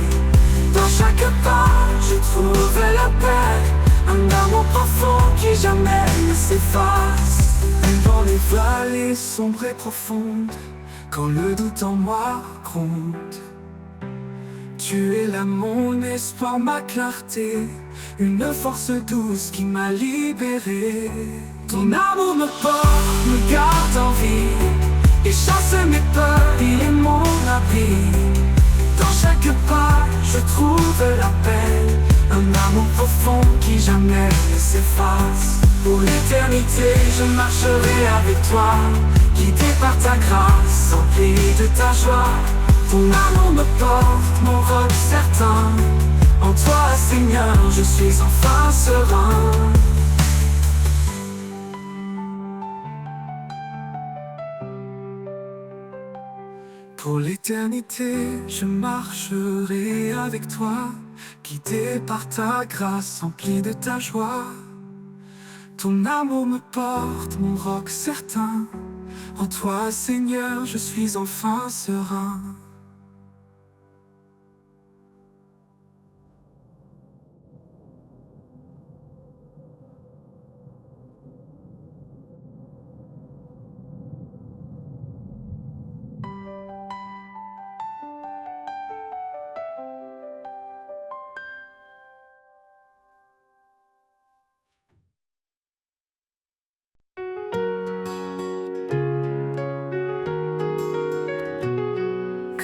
Dans chaque pas, je trouve la paix, un amour profond qui jamais ne s'efface. Même dans les vallées sombres et profondes, quand le doute en moi gronde, tu es là mon espoir, ma clarté, une force douce qui m'a libéré. Ton amour me porte, me garde en vie, et chasse mes peurs. Il est mon abri. Dans chaque pas, je trouve la paix. Un amour profond qui jamais ne s'efface. Pour l'éternité, je marcherai avec toi, guidé par ta grâce, empli de ta joie. Ton amour me porte, mon roc certain. En toi, Seigneur, je suis enfin serein. Pour l'éternité, je marcherai avec toi, guidé par ta grâce, empli de ta joie. Ton amour me porte, mon roc certain. En toi, Seigneur, je suis enfin serein.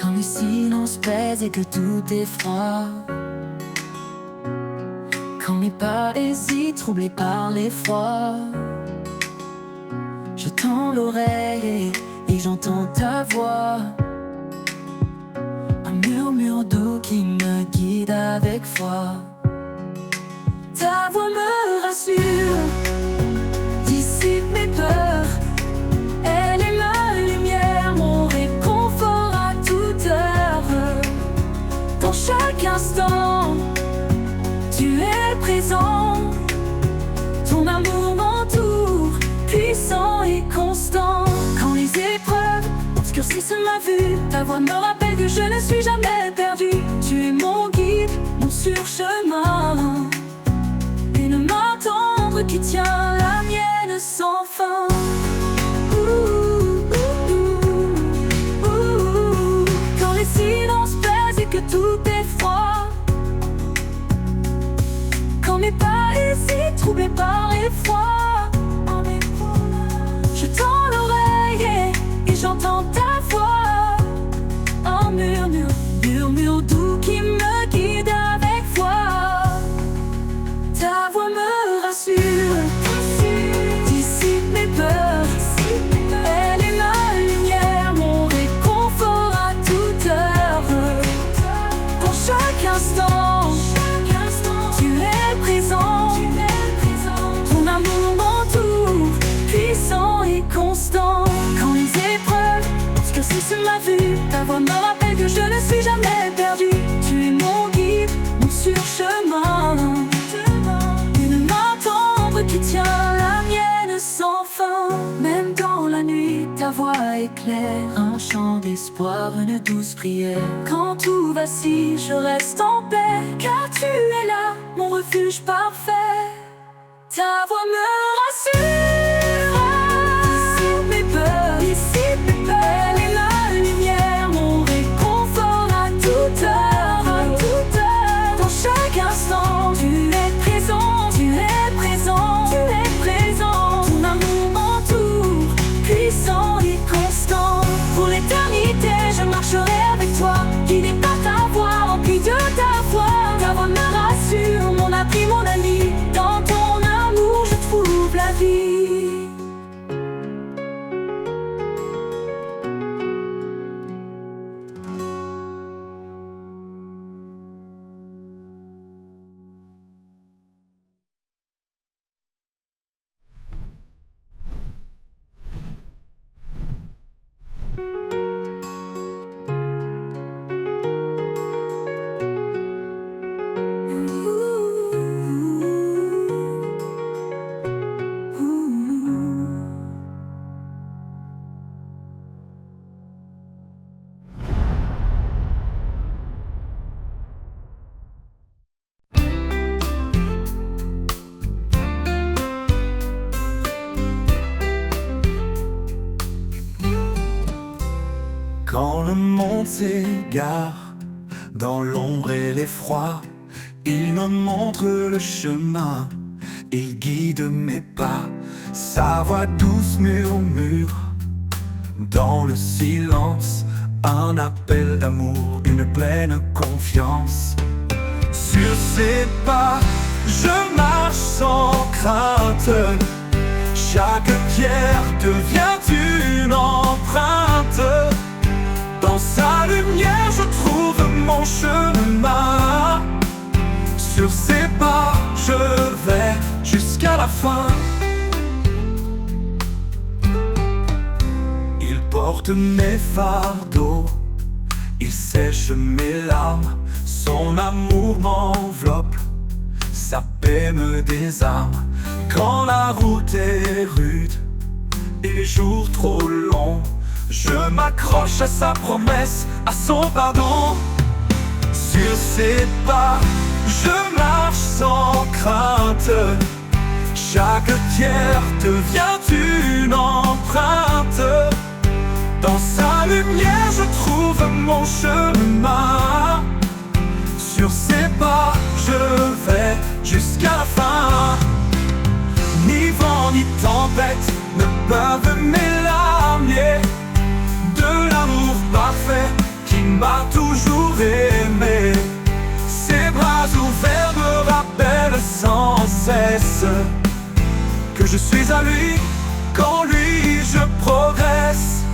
Quand le silence pèse et que tout est froid, quand mes pas hésitent, troublés par l'effroi, je tends l'oreille et j'entends ta voix. Un murmure doux qui me guide avec foi. Ta voix me rassure, dissipe mes peurs. Elle est ma lumière, mon réconfort à toute heure. Dans chaque instant, tu es présent. Ton amour m'entoure, puissant et constant. Quand les épreuves obscurcissent ma vue, ta voix me rappelle que je ne suis jamais perdu. Tu es mon guide, mon surchemin. Une main tendre qui tient la mienne sans fin. Quand les silences pèsent et que tout est froid, quand mes pas hésitent, troublés par l'effroi, je tends l'oreille et j'entends ta voix. Un murmure, murmure doux qui me guide avec foi. Ta voix me rassure, dissipe mes peurs. Elle est ma lumière, mon réconfort à toute heure. Pour chaque instant, tu es présent. Ton amour m'entoure, puissant et constant. Quand les épreuves obscurcissent ma vue, ta voix me rappelle que je ne suis jamais perdu. Tu es mon guide, mon surchemin. Une main tendre qui tient la mienne sans fin. Même dans la nuit, ta voix éclaire un chant d'espoir, une douce prière. Quand tout vacille, je reste en paix, car tu es là, mon refuge parfait. Ta voix me rassure, dissipe mes peurs, dissipe mes peurs. Elle est ma lumière, mon réconfort à toute heure, dans chaque instant. Tu es présent, tu es présent, tu es présent. Ton amour m'entoure, puissant et constant. Pour l'éternité, je marcherai avec toi, guidé par ta voix, rempli de ta foi. Ta voix me rassure, mon abri, mon ami. Dans ton amour, je trouve la vie. Quand le monde s'égare dans l'ombre et l'effroi, il me montre le chemin, il guide mes pas. Sa voix douce murmure Dans le silence, un appel d'amour, une pleine confiance. Sur ses pas, je marche sans crainte. Chaque pierre devient une empreinte. Dans sa lumière, je trouve mon chemin. Sur ses pas, je vais jusqu'à la fin. Il porte mes fardeaux, il sèche mes larmes. Son amour m'enveloppe, sa paix me désarme. Quand la route est rude et les jours trop longs, je m'accroche à sa promesse, à son pardon. Sur ses pas, je marche sans crainte. Chaque pierre devient une empreinte. Dans sa lumière, je trouve mon chemin. Sur ses pas, je vais jusqu'à la fin. Ni vent ni tempête ne peuvent m'éloigner de l'amour parfait qui m'a toujours aimé. Ses bras ouverts me rappellent sans cesse que je suis à lui, qu'en lui je progresse.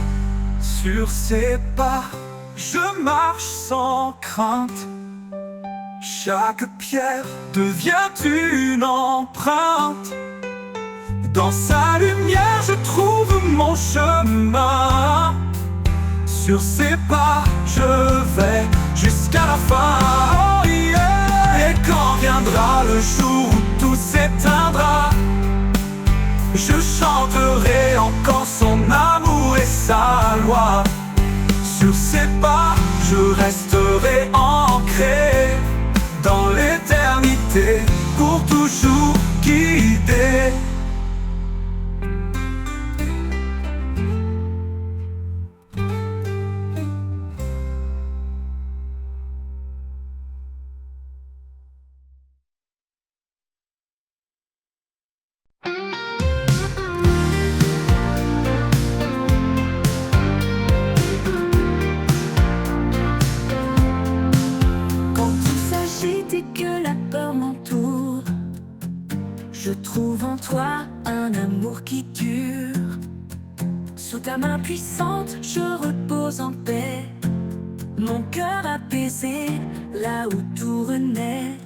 Sur ses pas, je marche sans crainte. Chaque pierre devient une empreinte. Dans sa lumière, je trouve mon chemin. Sur ses pas, je vais jusqu'à la fin. Oh yeah. Et quand viendra le jour où tout s'éteindra, je chanterai encore son amour et sa loi. Sur ses pas, je resterai ancré dans l'éternité, pour toujours guidé. Que la peur m'entoure, je trouve en toi un amour qui dure. Sous ta main puissante, je repose en paix, mon cœur apaisé, là où tout renaît.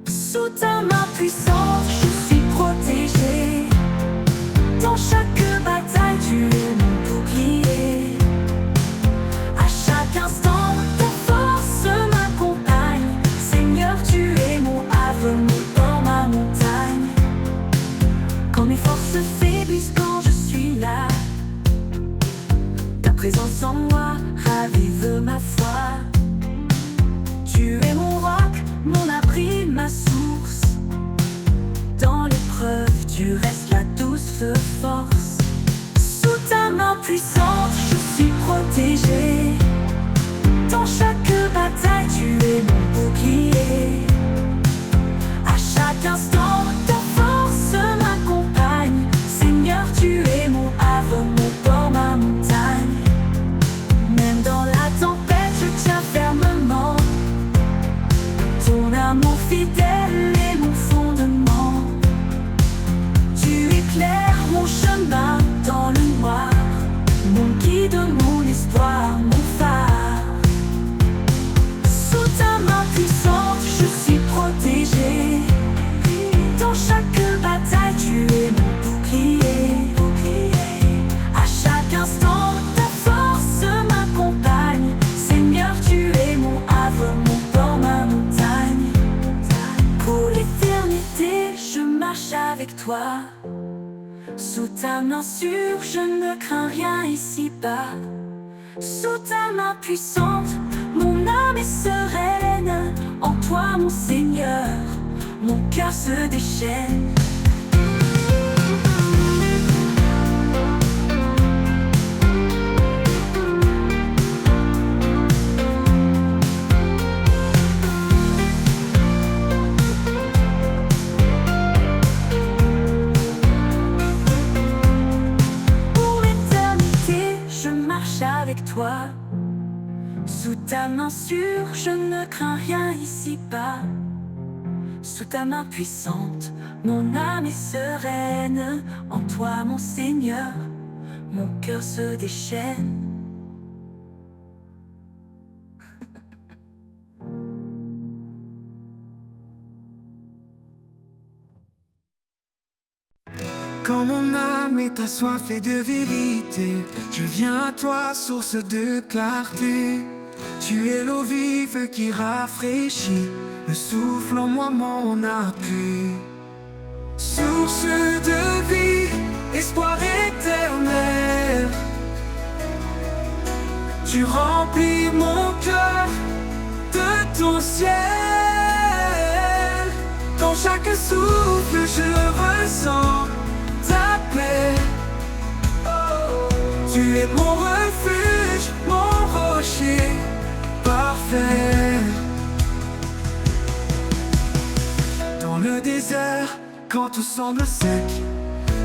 Sous ta main puissante, je suis protégé. Dans chaque bataille, tu es mon bouclier. À chaque instant, ta force m'accompagne. Seigneur, tu es mon havre, mon port, ma montagne. Quand mes forces faiblissent, quand je suis là, ta présence en moi ravive ma foi. Tu es mon roc, mon abri, ma source. Dans l'épreuve, tu restes la douce force. Sous ta main puissante, je suis protégé. Dans chaque bataille, tu es mon bouclier. À chaque instant, ta force m'accompagne. Seigneur, tu es mon havre, mon port, ma montagne. Même dans la tempête, je tiens fermement. Ton amour fidèle est mon fondement. Tu éclaires mon chemin dans le noir, mon guide, mon espoir, mon phare. Sous ta main puissante, je suis protégé. Dans chaque bataille, tu es mon bouclier. À chaque instant, ta force m'accompagne. Seigneur, tu es mon havre, mon port, ma montagne. Pour l'éternité, je marche avec toi. Sous ta main sûre, je ne crains rien ici-bas. Sous ta main puissante, mon âme est sereine. En toi, mon Seigneur, mon cœur se déchaîne. sûr, je ne crains rien ici-bas. Sous ta main puissante, mon âme est sereine. En toi, mon Seigneur, mon cœur se déchaîne. Quand mon âme est assoiffée de vérité, je viens à toi, source de clarté. Tu es l'eau vive qui rafraîchit, le souffle en moi mon appui. Source de vie, espoir éternel, tu remplis mon cœur de ton ciel. Dans chaque souffle je ressens ta paix. Tu es mon refuge, mon rocher parfait. Dans le désert, quand tout semble sec,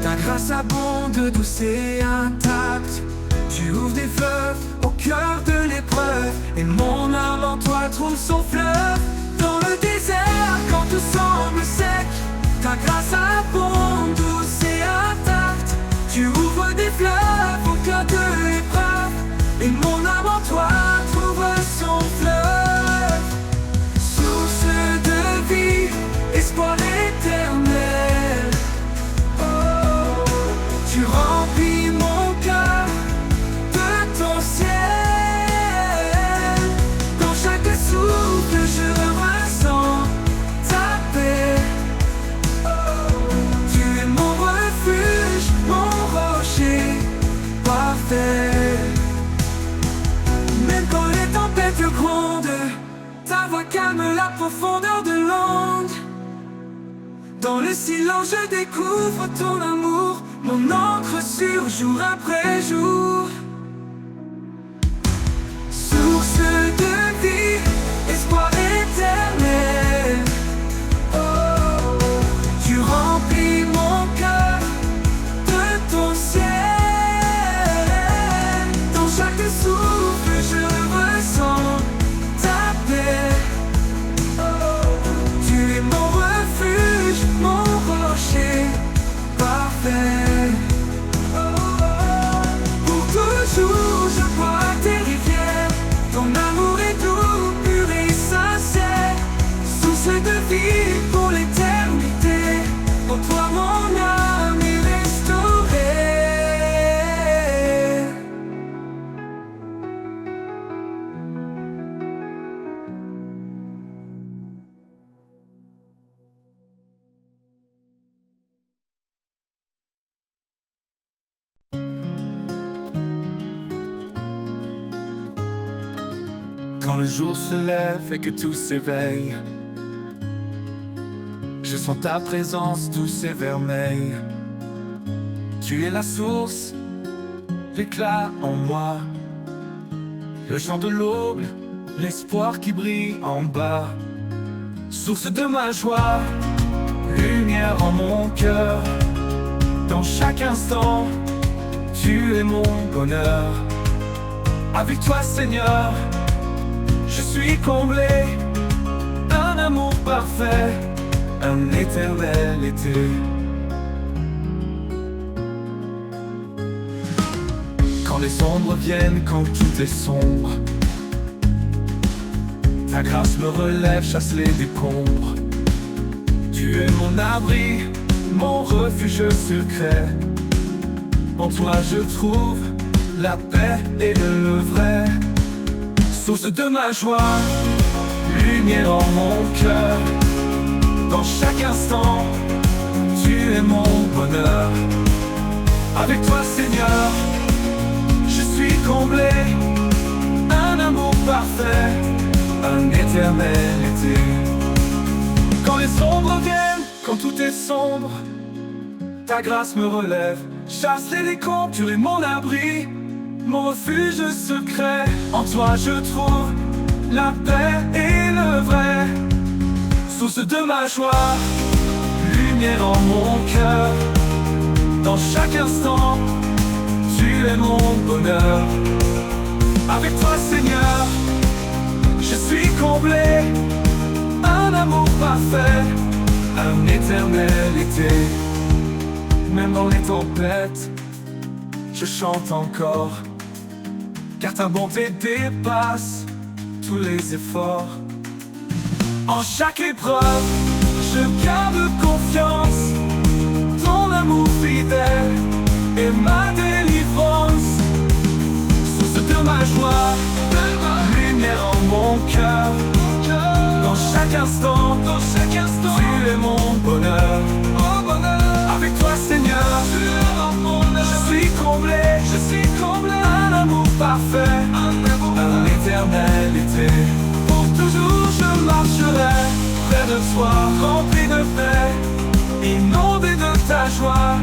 ta grâce abonde, douce et intacte. Tu ouvres des fleuves au cœur de l'épreuve, et mon âme en toi trouve son fleuve. Dans le désert, quand tout semble sec, ta grâce abonde, douce et intacte. Tu ouvres des fleuves au cœur de l'épreuve, et mon âme en toi trouve son fleuve. Source de vie, espoir éternel, tu remplis mon cœur de ton ciel. Dans chaque souffle je ressens ta paix. Tu es mon refuge, mon rocher parfait. Même quand les tempêtes grondent, ta voix calme la profondeur de l'onde. Dans le silence je découvre ton amour, mon encre sur jour après jour. Source de vie, espoir éternel, tu remplis mon cœur de ton ciel. Dans chaque souffle je ressens ta paix. Tu es mon refuge, mon rocher parfait. Pour toujours je bois tes rivières, ton amour est doux, pur et sincère. Source de vie pour l'éternité, en toi mon âme est restaurée. Quand le jour se lève et que tout s'éveille, je sens ta présence douce et vermeille. Tu es la source, l'éclat en moi, le chant de l'aube, l'espoir qui brille en bas. Source de ma joie, lumière en mon cœur. Dans chaque instant, tu es mon bonheur. Avec toi Seigneur, je suis comblé d'un amour parfait, un éternel été. Quand les ombres viennent, quand tout est sombre, ta grâce me relève, chasse les décombres. Tu es mon abri, mon refuge secret. En toi je trouve la paix et le vrai. Source de ma joie, lumière en mon cœur. Dans chaque instant, tu es mon bonheur. Avec toi Seigneur, je suis comblé, un amour parfait, un éternel été. Quand les ombres viennent, quand tout est sombre, ta grâce me relève, chasse les décombres. Tu es mon abri, mon refuge secret. En toi je trouve la paix et le vrai. Source de ma joie, lumière en mon cœur. Dans chaque instant, tu es mon bonheur. Avec toi Seigneur, je comblé. Un amour parfait, un éternel été. Même dans les tempêtes, je chante encore, car ta bonté dépasse tous les efforts. En chaque épreuve, je garde confiance. Ton amour fidèle est ma délivrance. Source de ma joie, lumière en mon cœur. Dans chaque instant, tu es mon bonheur. Avec toi Seigneur, je suis comblé, un amour parfait, un éternel été. Pour toujours je marcherai près de toi, rempli de paix, inondé de ta joie.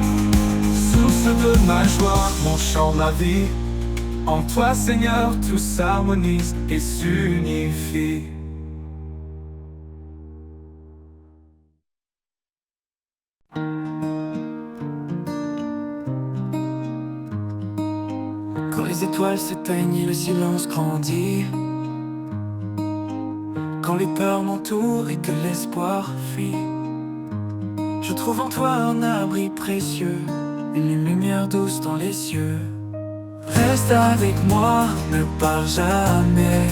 Source de ma joie, mon chant, ma vie. En toi Seigneur, tout s'harmonise et s'unifie. Quand les étoiles s'éteignent et le silence grandit, quand les peurs m'entourent et que l'espoir fuit, je trouve en toi un abri précieux, une lumière douce dans les cieux. Reste avec moi, ne pars jamais.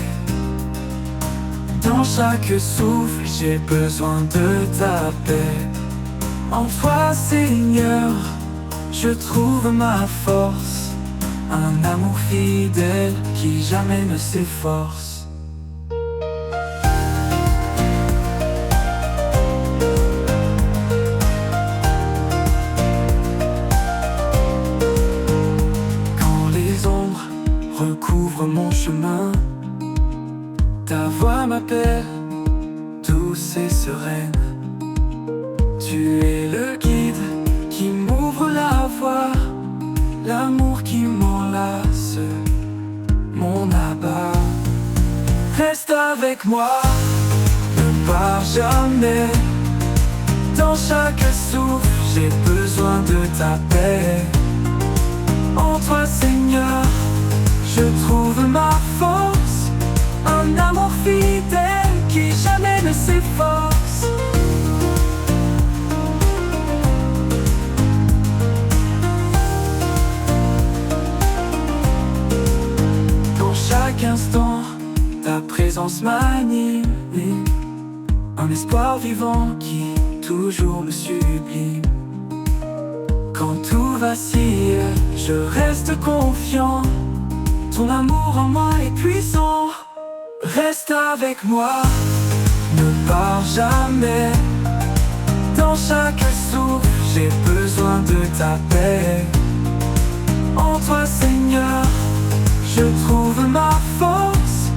Dans chaque souffle, j'ai besoin de ta paix. En toi, Seigneur, je trouve ma force, un amour fidèle qui jamais ne s'efforce. Quand les ombres recouvrent mon chemin, ta voix m'appelle, douce et sereine. Tu es le guide qui m'ouvre la voie, l'amour qui m'enlace, mon abat. Reste avec moi, ne pars jamais. Dans chaque souffle, j'ai besoin de ta paix. En toi, Seigneur, je trouve ma force, un amour fidèle qui jamais ne s'efforce. Chaque instant, ta présence m'anime, un espoir vivant qui toujours me sublime. Quand tout vacille, je reste confiant, ton amour en moi est puissant. Reste avec moi, ne pars jamais. Dans chaque souffle, j'ai besoin de ta paix. En toi, Seigneur, je trouve ma force,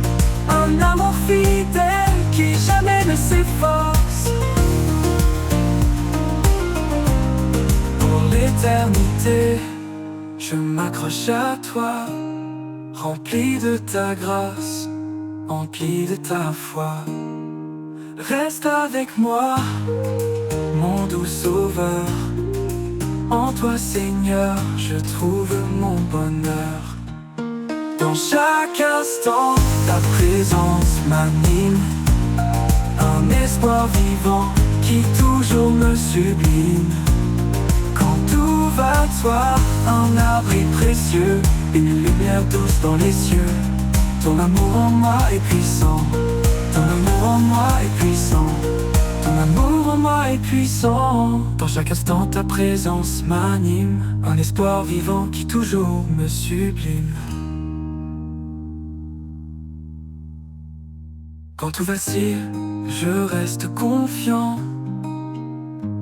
un amour fidèle qui jamais ne s'efforce. Pour l'éternité, je m'accroche à toi, rempli de ta grâce, empli de ta foi. Reste avec moi, mon doux sauveur. En toi, Seigneur, je trouve mon bonheur. Dans chaque instant, ta présence m'anime, un espoir vivant qui toujours me sublime. Quand tout va de toi, un abri précieux, une lumière douce dans les cieux. Ton amour en moi est puissant, ton amour en moi est puissant, ton amour en moi est puissant. Dans chaque instant, ta présence m'anime, un espoir vivant qui toujours me sublime. Quand tout vacille, je reste confiant,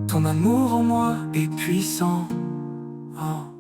ton amour en moi est puissant. Oh.